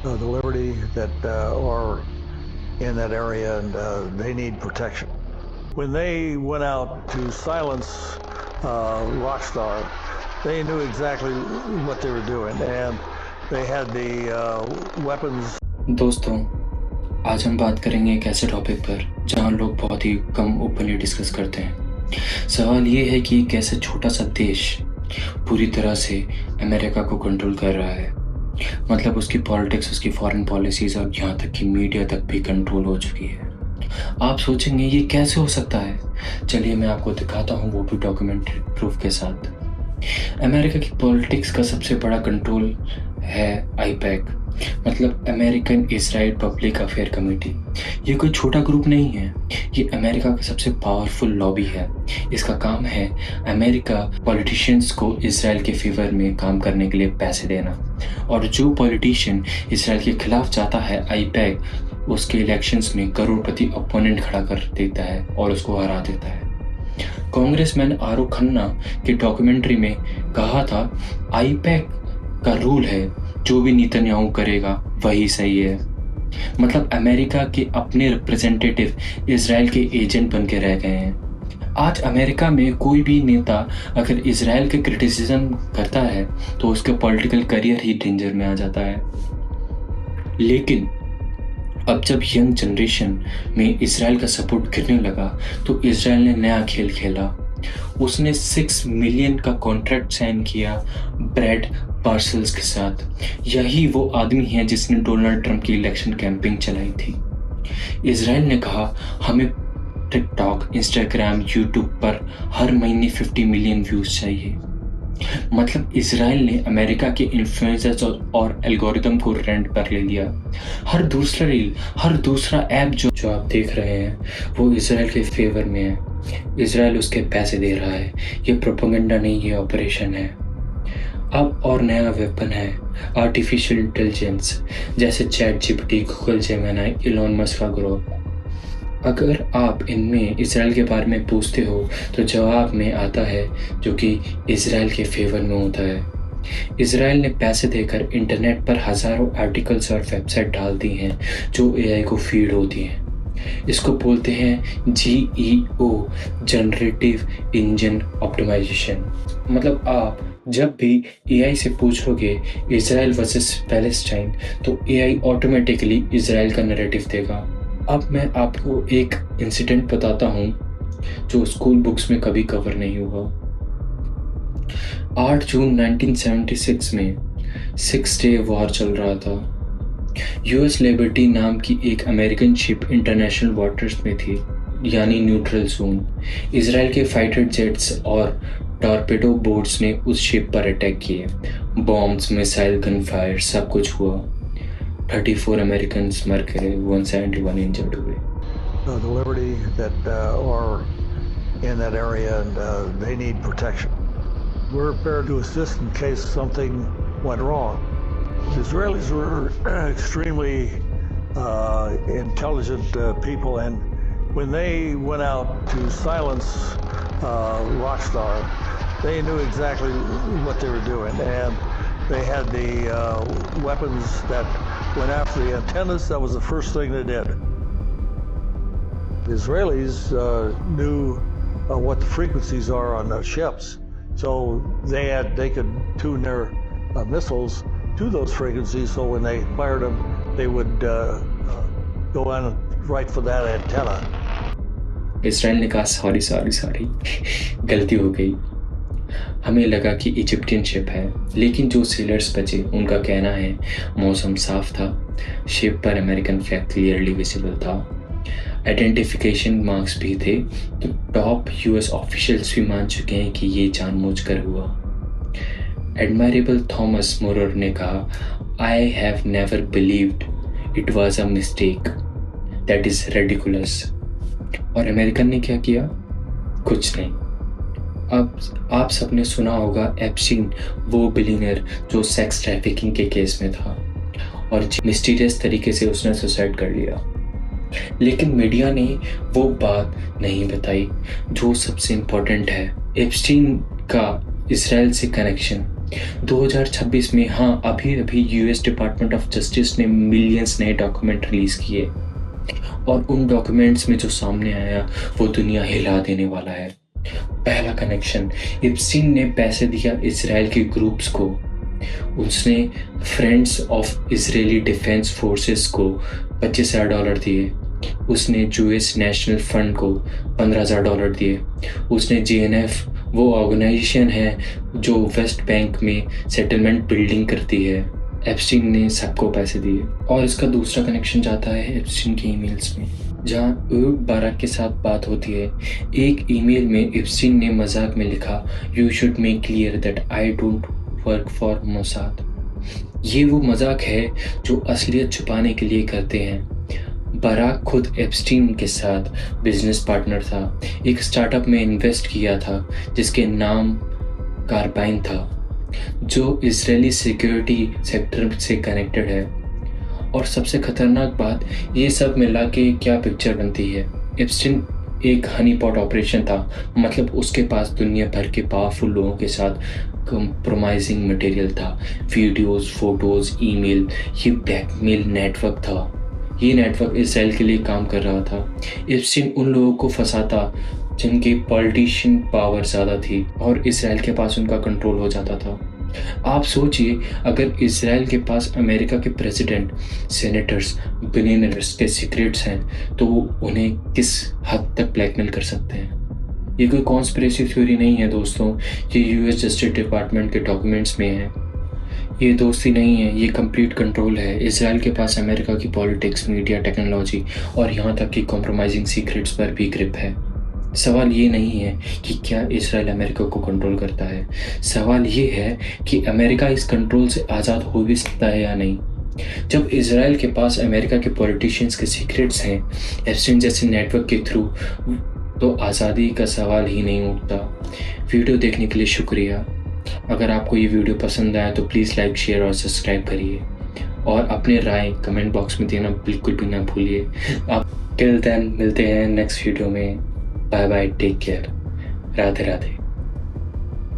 the liberty that are in that area, and they need protection. When they went out to silence Rockstar, they knew exactly what they were doing, and they had the weapons. दोस्तों, आज हम बात करेंगे एक ऐसे topic पर जहां लोग बहुत ही कम ओपनली डिस्कस करते हैं। सवाल ये है कि एक ऐसा छोटा सा देश पूरी तरह से अमेरिका को कंट्रोल कर रहा है। मतलब उसकी पॉलिटिक्स, उसकी फॉरेन पॉलिसीज़ और यहाँ तक कि मीडिया तक भी कंट्रोल हो चुकी है। आप सोचेंगे ये कैसे हो सकता है? चलिए मैं आपको दिखाता हूँ, वो भी डॉक्यूमेंट्री प्रूफ के साथ। अमेरिका की पॉलिटिक्स का सबसे बड़ा कंट्रोल है आईपैक, मतलब American Israel public affair committee. ये कोई छोटा ग्रुप नहीं है, ये अमेरिका का सबसे पावरफुल लॉबी है। इसका काम है अमेरिका पॉलिटिशियंस को इजराइल के फेवर में काम करने के लिए पैसे देना, और जो पॉलिटिशियन इजराइल के खिलाफ जाता है आईपैक उसके इलेक्शंस में करोड़पति ओपोनेंट खड़ा कर देता है और उसको हरा देता है। कांग्रेसमैन आरो खन्ना के डॉक्यूमेंट्री में कहा था, आईपैक का रूल है जो भी नेतन्याहू करेगा वही सही है। मतलब अमेरिका के अपने रिप्रेजेंटेटिव इजराइल के एजेंट बन के रह गए हैं। आज अमेरिका में कोई भी नेता अगर इजराइल के क्रिटिसिज्म करता है तो उसका पॉलिटिकल करियर ही डेंजर में आ जाता है। लेकिन अब जब यंग जनरेशन में इजराइल का सपोर्ट गिरने लगा तो इजराइल ने नया खेल खेला। उसने 6 मिलियन का कॉन्ट्रैक्ट साइन किया ब्रैड पार्सल्स के साथ। यही वो आदमी है जिसने डोनाल्ड ट्रंप की इलेक्शन कैंपेन चलाई थी। इजराइल ने कहा, हमें टिकटॉक, इंस्टाग्राम, यूट्यूब पर हर महीने 50 मिलियन व्यूज चाहिए। मतलब इजराइल ने अमेरिका के इन्फ्लुएंसर्स और एल्गोरिदम को रेंट पर ले लिया। हर दूसरा रील, हर दूसरा ऐप जो आप देख रहे हैं वो इजराइल के फेवर में है। इजराइल उसके पैसे दे रहा है। ये प्रोपेगेंडा नहीं, ये ऑपरेशन है। अब और नया वेपन है आर्टिफिशियल इंटेलिजेंस, जैसे chat GPT, Google Gemini, Elon Musk का ग्रुप। अगर आप इनमें इजराइल के बारे में पूछते हो तो जवाब में आता है जो कि इजराइल के फेवर में होता है। इजराइल ने पैसे देकर इंटरनेट पर हज़ारों आर्टिकल्स और वेबसाइट डाल दी हैं जो एआई को फीड होती हैं। इसको बोलते हैं जीईओ, जनरेटिव इंजन ऑप्टिमाइजेशन। मतलब आप जब भी एआई से पूछोगे इजराइल वर्सेस पैलेस्टाइन तो एआई ऑटोमेटिकली इजराइल का नैरेटिव देगा। अब मैं आपको एक इंसिडेंट बताता हूँ जो स्कूल बुक्स में कभी कवर नहीं हुआ। 8 जून 1976 में 6 डे वॉर चल रहा था। यूएस लिबर्टी नाम की एक अमेरिकन शिप इंटरनेशनल वाटर्स में थी, यानी न्यूट्रल जोन। इजराइल के फाइटर जेट्स और टॉर्पेडो बोट्स ने उस शिप पर अटैक किए। बॉम्ब्स, मिसाइल, गन फायर, सब कुछ हुआ। 34 Americans मर गए, 171 इंजर्ड हुए। The liberty that are in that area, and they need protection. We're prepared to assist in case something went wrong. The Israelis were extremely intelligent people, and when they went out to silence Rockstar, they knew exactly what they were doing, and they had the weapons that went after the antennas. That was the first thing they did. The Israelis knew what the frequencies are on the ships, so they could tune their missiles to those frequencies, so when they fired them, they would go on right for that antenna. Israel ने कहा sorry गलती हो गई। हमें लगा कि Egyptian ship है, लेकिन जो सेलर्स बचे उनका कहना है मौसम साफ था, शिप पर अमेरिकन फ्लैग क्लियरली विजिबल था, आइडेंटिफिकेशन मार्क्स भी थे। तो टॉप यूएस ऑफिशियल्स भी मान चुके हैं कि ये जानबूझकर हुआ। एडमायरेबल थॉमस मोरर ने कहा, I have never believed it was a mistake, that is ridiculous. और अमेरिकन ने क्या किया? कुछ नहीं। अब आप सबने सुना होगा एप्स्टीन, वो बिलियनर जो सेक्स ट्रैफिकिंग के केस में था और मिस्टीरियस तरीके से उसने सुसाइड कर लिया। लेकिन मीडिया ने वो बात नहीं बताई जो सबसे इम्पोर्टेंट है। एप्स्टीन का इजराइल से कनेक्शन 2026 में हाँ अभी यूएस डिपार्टमेंट ऑफ जस्टिस ने मिलियंस नए डॉक्यूमेंट रिलीज़ किए और उन डॉक्यूमेंट्स में जो सामने आया वो दुनिया हिला देने वाला है। पहला कनेक्शन, इप्स्टीन ने पैसे दिया इजराइल के ग्रुप्स को। उसने friends of Israeli defence forces को $25,000 दिए। उसने यूएस नेशनल फंड को $15,000 दिए। उसने जेएनएफ, वो ऑर्गेनाइजेशन है जो वेस्ट बैंक में सेटलमेंट बिल्डिंग करती है, एप्स्टीन ने सबको पैसे दिए। और इसका दूसरा कनेक्शन जाता है एप्स्टीन के ईमेल्स में, जहां एहूद बाराक के साथ बात होती है। एक ईमेल में एप्स्टीन ने मजाक में लिखा, you should make clear that I don't work for Mossad. ये वो मजाक है जो असलियत छुपाने के लिए करते हैं। बाराक खुद एप्स्टीन के साथ बिजनेस पार्टनर था, एक स्टार्टअप में इन्वेस्ट किया था जिसके नाम कार्बाइन था, जो इजरायली सिक्योरिटी सेक्टर से कनेक्टेड है। और सबसे खतरनाक बात, ये सब मिला के क्या पिक्चर बनती है। एप्स्टीन एक हनी पॉट ऑपरेशन था, मतलब उसके पास दुनिया भर के पावरफुल लोगों के साथ कंप्रोमाइजिंग मटेरियल था, वीडियोस, फोटोज, ईमेल। ये ब्लैकमेल नेटवर्क था। ये नेटवर्क इसराइल के लिए काम कर रहा था। एप्स्टीन उन लोगों को फंसाता जिनकी पॉलिटिशियन पावर ज़्यादा थी और इसराइल के पास उनका कंट्रोल हो जाता था। आप सोचिए, अगर इसराइल के पास अमेरिका के प्रेसिडेंट, सेनेटर्स, बिलियनर्स के सीक्रेट्स हैं तो वो उन्हें किस हद तक ब्लैकमेल कर सकते हैं। ये कोई कॉन्स्पिरेसी थ्योरी नहीं है दोस्तों, ये यूएस जस्टिस डिपार्टमेंट के डॉक्यूमेंट्स में है। ये दोस्ती नहीं है, ये कंप्लीट कंट्रोल है। इसराइल के पास अमेरिका की पॉलिटिक्स, मीडिया, टेक्नोलॉजी और यहाँ तक कि कॉम्प्रोमाइजिंग सीक्रेट्स पर भी ग्रिप है। सवाल ये नहीं है कि क्या इसराइल अमेरिका को कंट्रोल करता है, सवाल ये है कि अमेरिका इस कंट्रोल से आज़ाद हो भी सकता है या नहीं। जब इसराइल के पास अमेरिका के पॉलिटिशियंस के सीक्रेट्स हैं एप्स्टीन जैसे नेटवर्क के थ्रू, तो आज़ादी का सवाल ही नहीं उठता। वीडियो देखने के लिए शुक्रिया। अगर आपको ये वीडियो पसंद आया तो प्लीज़ लाइक, शेयर और सब्सक्राइब करिए और अपने राय कमेंट बॉक्स में देना बिल्कुल भी ना भूलिए। आप टिल देन मिलते हैं नेक्स्ट वीडियो में। Bye bye, take care, Radhe Radhe.